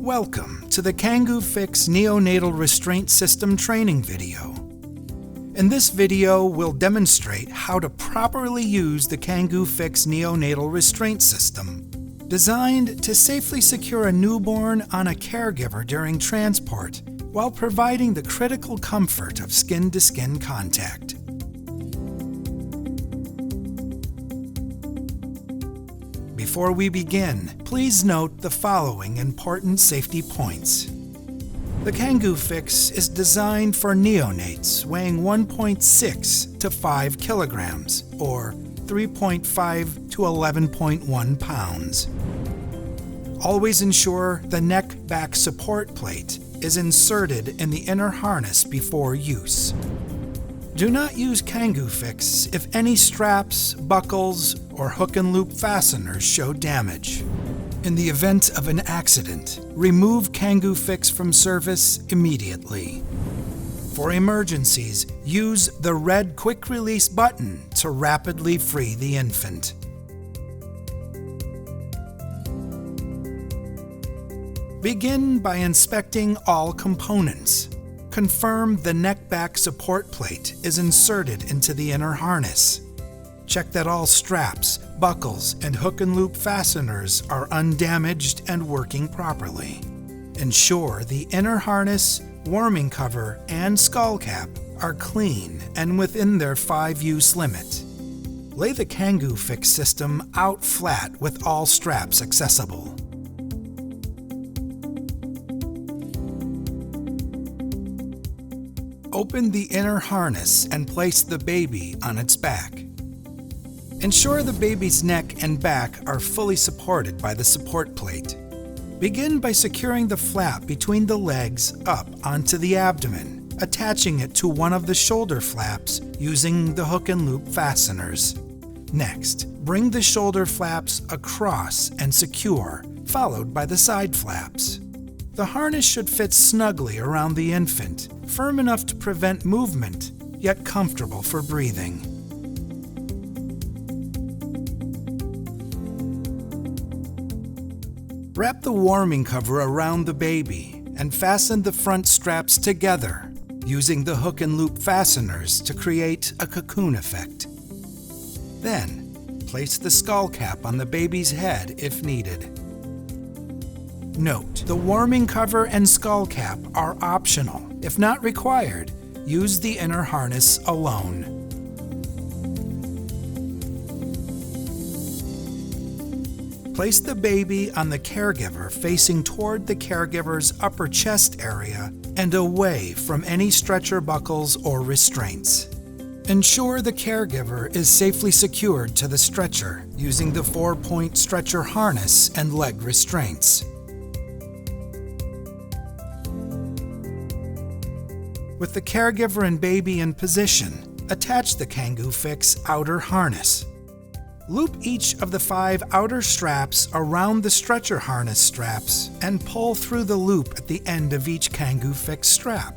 Welcome to the Kangoofix Neonatal Restraint System training video. In this video, we'll demonstrate how to properly use the Kangoofix Neonatal Restraint System, designed to safely secure a newborn on a caregiver during transport while providing the critical comfort of skin-to-skin contact. Before we begin, please note the following important safety points. The Kangoofix is designed for neonates weighing 1.6 to 5 kilograms, or 3.5 to 11.1 pounds. Always ensure the neck-back support plate is inserted in the inner harness before use. Do not use Kangoofix if any straps, buckles, or hook and loop fasteners show damage. In the event of an accident, remove Kangoofix from service immediately. For emergencies, use the red quick release button to rapidly free the infant. Begin by inspecting all components. Confirm the neck-back support plate is inserted into the inner harness. Check that all straps, buckles, and hook and loop fasteners are undamaged and working properly. Ensure the inner harness, warming cover, and skull cap are clean and within their 5-use limit. Lay the Kangoofix system out flat with all straps accessible. Open the inner harness and place the baby on its back. Ensure the baby's neck and back are fully supported by the support plate. Begin by securing the flap between the legs up onto the abdomen, attaching it to one of the shoulder flaps using the hook and loop fasteners. Next, bring the shoulder flaps across and secure, followed by the side flaps. The harness should fit snugly around the infant, firm enough to prevent movement, yet comfortable for breathing. Wrap the warming cover around the baby and fasten the front straps together, using the hook and loop fasteners to create a cocoon effect. Then, place the skull cap on the baby's head if needed. Note, the warming cover and skull cap are optional. If not required, use the inner harness alone. Place the baby on the caregiver facing toward the caregiver's upper chest area and away from any stretcher buckles or restraints. Ensure the caregiver is safely secured to the stretcher using the 4-point stretcher harness and leg restraints. With the caregiver and baby in position, attach the Kangoofix outer harness. Loop each of the 5 outer straps around the stretcher harness straps and pull through the loop at the end of each Kangoofix strap.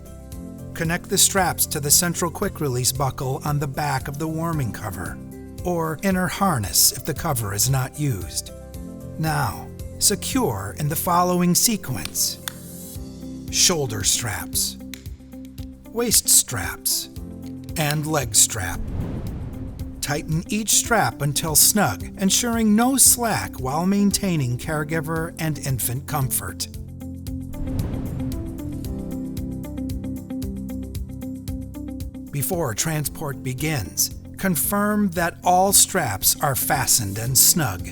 Connect the straps to the central quick-release buckle on the back of the warming cover, or inner harness if the cover is not used. Now, secure in the following sequence: shoulder straps, waist straps, and leg strap. Tighten each strap until snug, ensuring no slack while maintaining caregiver and infant comfort. Before transport begins, confirm that all straps are fastened and snug.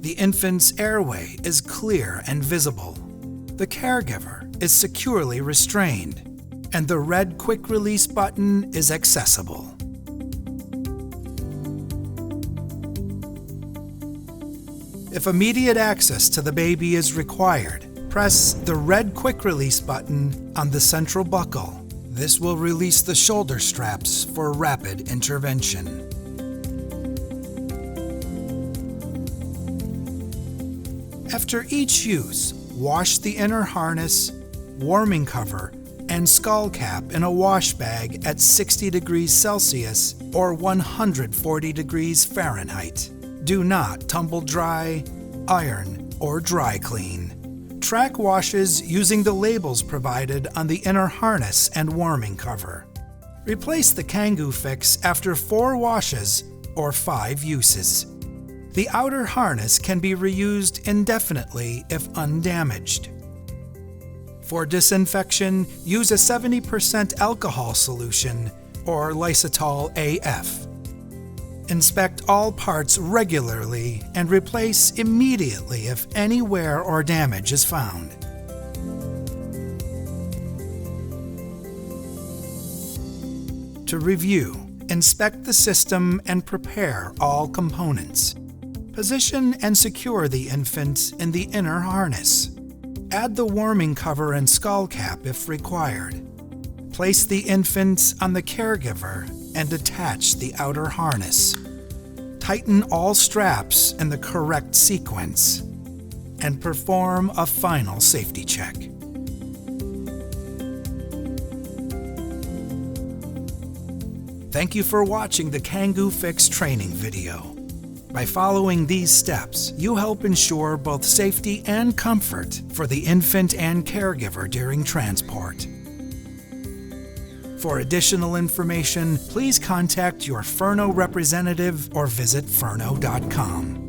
The infant's airway is clear and visible. The caregiver is securely restrained, and the red quick release button is accessible. If immediate access to the baby is required, press the red quick release button on the central buckle. This will release the shoulder straps for rapid intervention. After each use, wash the inner harness, warming cover, and skull cap in a wash bag at 60 degrees Celsius or 140 degrees Fahrenheit. Do not tumble dry, iron, or dry clean. Track washes using the labels provided on the inner harness and warming cover. Replace the Kangoofix after 4 washes or 5 uses. The outer harness can be reused indefinitely if undamaged. For disinfection, use a 70% alcohol solution or Lysotol AF. Inspect all parts regularly and replace immediately if any wear or damage is found. To review, inspect the system and prepare all components. Position and secure the infant in the inner harness. Add the warming cover and skull cap if required. Place the infant on the caregiver and attach the outer harness. Tighten all straps in the correct sequence and perform a final safety check. Thank you for watching the Kangoofix training video. By following these steps, you help ensure both safety and comfort for the infant and caregiver during transport. For additional information, please contact your Ferno representative or visit ferno.com.